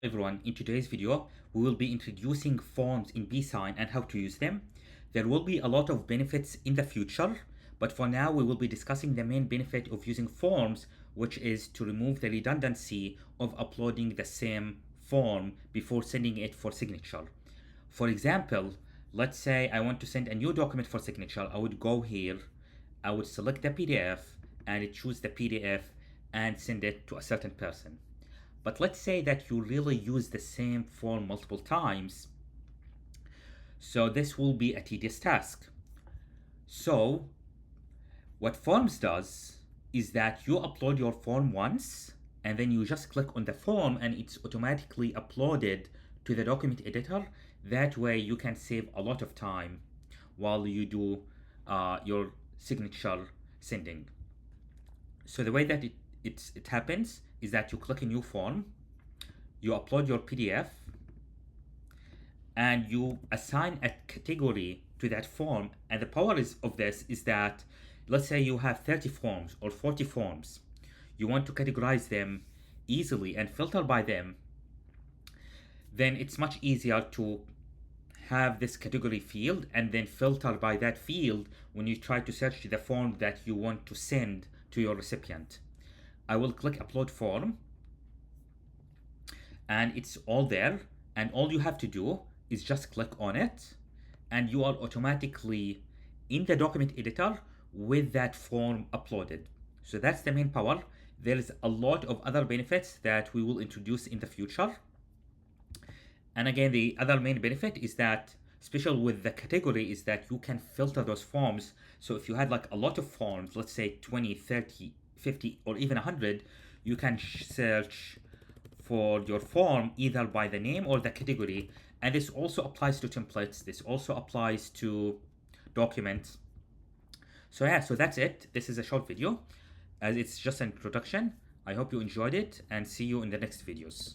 Everyone, in today's video, we will be introducing forms in BeeSign and how to use them. There will be a lot of benefits in the future, but for now we will be discussing the main benefit of using forms, which is to remove the redundancy of uploading the same form before sending it for signature. For example, let's say I want to send a new document for signature. I would go here, I would select the PDF and choose the PDF and send it to a certain person. But let's say that you really use the same form multiple times. So this will be a tedious task. So what Forms does is that you upload your form once and then you just click on the form and it's automatically uploaded to the document editor. That way you can save a lot of time while you do your signature sending. So the way that it happens is that you click a new form, you upload your PDF, and you assign a category to that form. And the power of this is that, let's say you have 30 forms or 40 forms. You want to categorize them easily and filter by them. Then it's much easier to have this category field and then filter by that field when you try to search the form that you want to send to your recipient. I will click upload form and it's all there, and all you have to do is just click on it and you are automatically in the document editor with that form uploaded. So that's the main power. There is a lot of other benefits that we will introduce in the future. And again, the other main benefit is that, special with the category, is that you can filter those forms. So if you had like a lot of forms, let's say 20, 30, 50, or even 100, you can search for your form either by the name or the category. And this also applies to templates. This also applies to documents. So yeah, so that's it. This is a short video as it's just an introduction. I hope you enjoyed it and see you in the next videos.